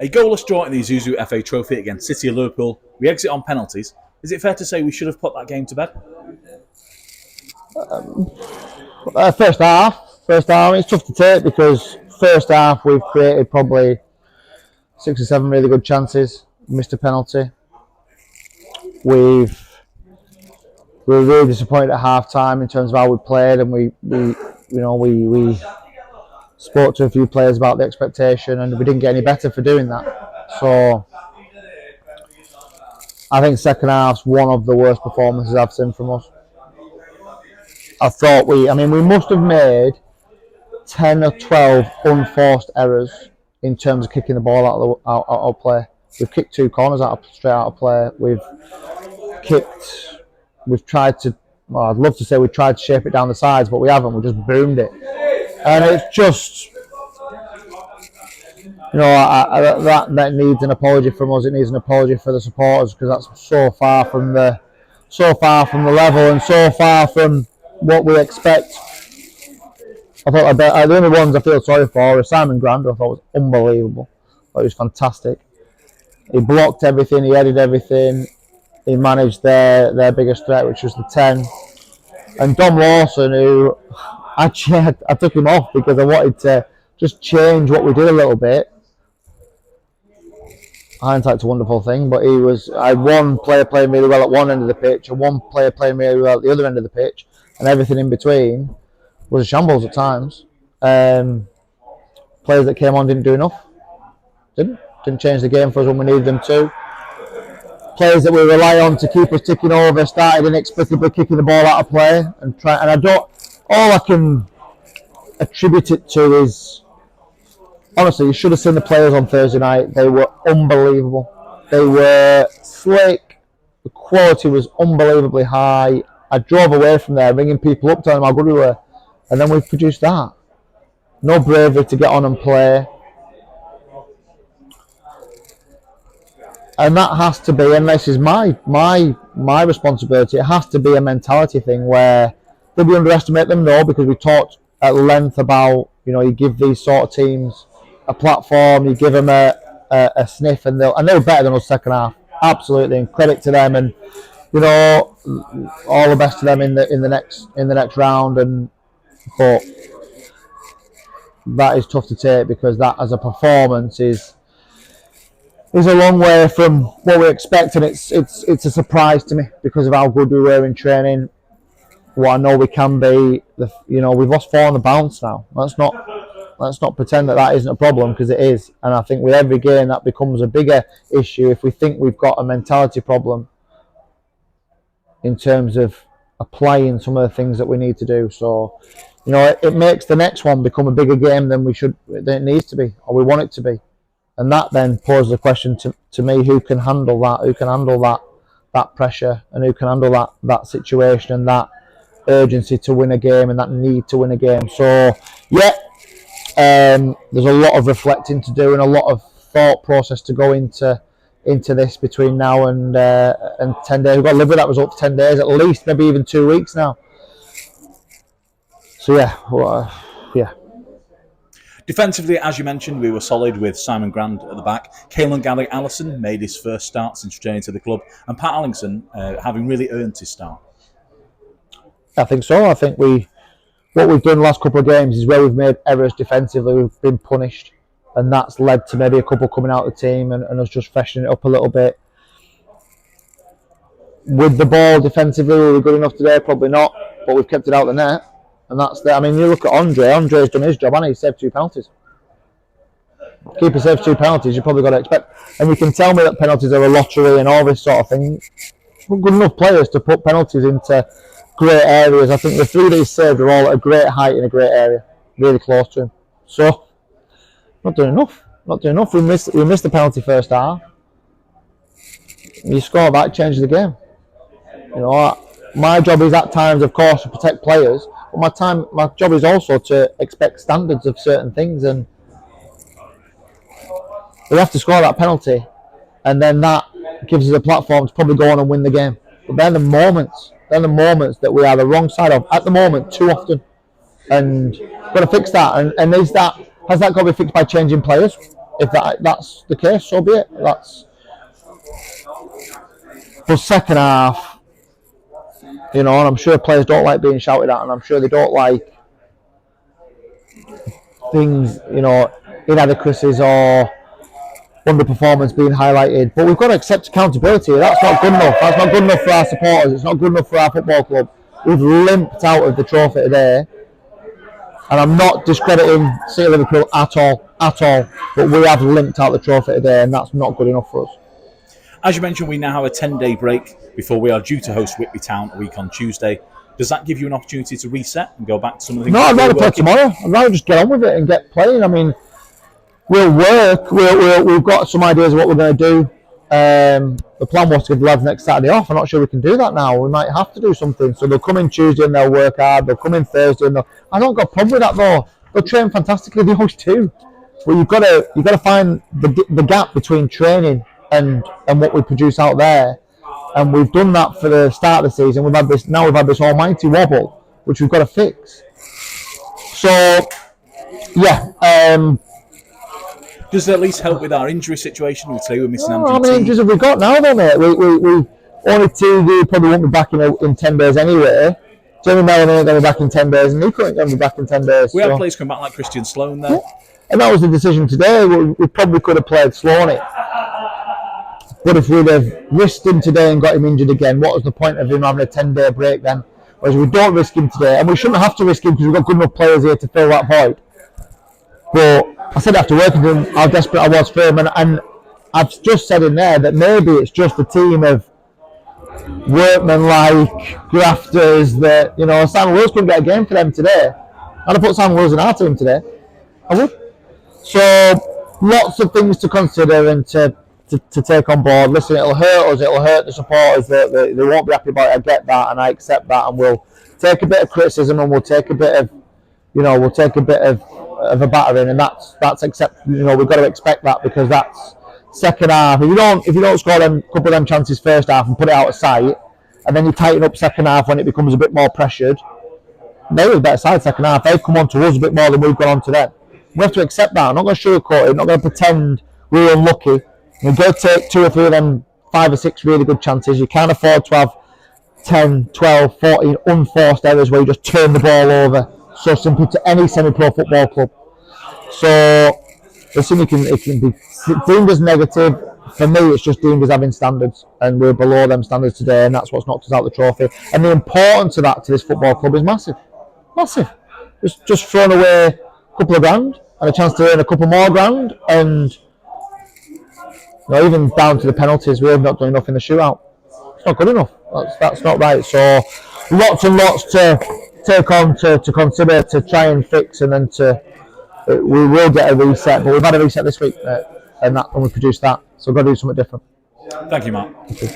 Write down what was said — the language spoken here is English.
A goalless draw in the ISUZU FA Trophy against City of Liverpool. We exit on penalties. Is it fair to say we should have put that game to bed? First half, it's tough to take because first half we've created probably 6 or 7 really good chances, missed a penalty. We were really disappointed at half time in terms of how we played, and we spoke to a few players about the expectation, and we didn't get any better for doing that. So I think second half's one of the worst performances I've seen from us. I thought we must have made 10 or 12 unforced errors in terms of kicking the ball out of play. We've kicked 2 corners straight out of play. We've tried to, well, I'd love to say we tried to shape it down the sides, but we haven't. We just boomed it. And it's just, that needs an apology from us. It needs an apology for the supporters, because that's so far from the level and so far from what we expect. I thought the only ones I feel sorry for are Simon Grant, who I thought was unbelievable. I thought he was fantastic. He blocked everything, he headed everything, he managed their biggest threat, which was the 10. And Dom Lawson, who actually I took him off because I wanted to just change what we did a little bit. Hindsight's a wonderful thing, but I had one player playing really well at one end of the pitch and one player playing really well at the other end of the pitch, and everything in between was a shambles at times. Players that came on didn't do enough. Didn't change the game for us when we needed them to. Players that we rely on to keep us ticking over started inexplicably kicking the ball out of play all I can attribute it to is, honestly, you should have seen the players on Thursday night. They were unbelievable. They were slick. The quality was unbelievably high. I drove away from there ringing people up, telling them how good we were. And then we've produced that. No bravery to get on and play. And that has to be, and this is my responsibility, it has to be a mentality thing where, did we underestimate them? No, because we talked at length about, you give these sort of teams a platform, you give them a sniff, and they were better than us second half. Absolutely, and credit to them, and all the best to them in the next round. But that is tough to take, because that as a performance is a long way from what we expect, and it's a surprise to me because of how good we were in training. What I know we can be, we've lost 4 on the bounce now. Let's not pretend that isn't a problem, because it is. And I think with every game that becomes a bigger issue if we think we've got a mentality problem in terms of applying some of the things that we need to do. So, it makes the next one become a bigger game than it needs to be, or we want it to be. And that then poses the question to me: who can handle that? Who can handle that pressure, and who can handle that situation and that urgency to win a game and that need to win a game? So there's a lot of reflecting to do and a lot of thought process to go into this between now and 10 days. We've got to live with that result for 10 days at least, maybe even 2 weeks now. So yeah. Defensively, as you mentioned, we were solid with Simon Grant at the back. 𝗕𝗙𝗪𝗓 made his first start since returning to the club, and Pat Allington having really earned his start. I think so. I think what we've done the last couple of games is where we've made errors defensively, we've been punished, and that's led to maybe a couple coming out of the team and us just freshening it up a little bit. With the ball defensively, were we good enough today? Probably not, but we've kept it out of the net, and that's there. I mean, you look at Andre's done his job, and he saved 2 penalties. Keeper saves 2 penalties, you probably got to expect. And you can tell me that penalties are a lottery and all this sort of thing. We're good enough players to put penalties into great areas. I think the 3 that he saved are all at a great height in a great area, really close to him. So, not doing enough. We missed the penalty first half. You score that, changes the game. My job is at times, of course, to protect players, but my job is also to expect standards of certain things, and we have to score that penalty, and then that gives us a platform to probably go on and win the game. But they're the moments that we are the wrong side of at the moment too often, and we've got to fix that. And has that got to be fixed by changing players? if that's the case, so be it. But second half, you know, and I'm sure players don't like being shouted at, and I'm sure they don't like things, you know, inadequacies or underperformance being highlighted. But we've got to accept accountability. That's not good enough. That's not good enough for our supporters. It's not good enough for our football club. We've limped out of the trophy today. And I'm not discrediting City Liverpool at all. But we have limped out the trophy today, and that's not good enough for us. As you mentioned, we now have a 10-day break before we are due to host Whitby Town a week on Tuesday. Does that give you an opportunity to reset and go back to some of the things? No, I'd rather play tomorrow. I'd rather just get on with it and get playing. I mean, we'll work. We've got some ideas of what we're going to do. The plan was to give the lads next Saturday off. I'm not sure we can do that now. We might have to do something. So they'll come in Tuesday and they'll work hard. They'll come in Thursday and I don't got a problem with that though. They'll train fantastically. They always do. But you've got to find the gap between training and what we produce out there. And we've done that for the start of the season. We've had this almighty wobble, which we've got to fix. So yeah. Does it at least help with our injury situation? We'd say we're missing Andrew. How many injuries have we got now, though, mate? We only two. Probably won't be back in 10 days anyway. Jamie Mellon ain't going to be back in 10 days, and Nico ain't going to be back in 10 days. We have players come back like Christian Sloan there. Yeah. And that was the decision today. We probably could have played Sloan. But if we'd have risked him today and got him injured again, what was the point of him having a 10-day break then? Whereas we don't risk him today, and we shouldn't have to risk him because we've got good enough players here to fill that void. But I said after working with him how desperate I was for him, and I've just said in there that maybe it's just a team of workmen-like grafters that, you know, Simon Wills couldn't get a game for them today. I'd have put Simon Wills in our team today. I would. So lots of things to consider and to take on board. Listen, it'll hurt us, it'll hurt the supporters, they won't be happy about it. I get that and I accept that, and we'll take a bit of criticism and we'll take a bit of a battering, and that's accept. You know, we've got to expect that because that's second half. If you don't score them couple of them chances first half and put it out of sight, and then you tighten up second half when it becomes a bit more pressured, they were the better side second half. They've come on to us a bit more than we've gone on to them. We have to accept that. I'm not going to sugarcoat it. I'm not going to pretend we're unlucky. We're going to take 2 or 3 of them 5 or 6 really good chances. You can't afford to have 10, 12, 14 unforced errors where you just turn the ball over so simply to any semi-pro football club. So listen, it can be deemed as negative. For me, it's just deemed as having standards, and we're below them standards today, and that's what's knocked us out of the trophy. And the importance of that to this football club is massive. Just thrown away a couple of grand and a chance to earn a couple more grand, and even down to the penalties, we have not done enough in the shootout. It's not good enough. That's not right. So lots and lots to take on, to consider, to try and fix, and then we will get a reset. But we've had a reset this week, and we produced that. So we've got to do something different. Thank you, Mark. Thank you.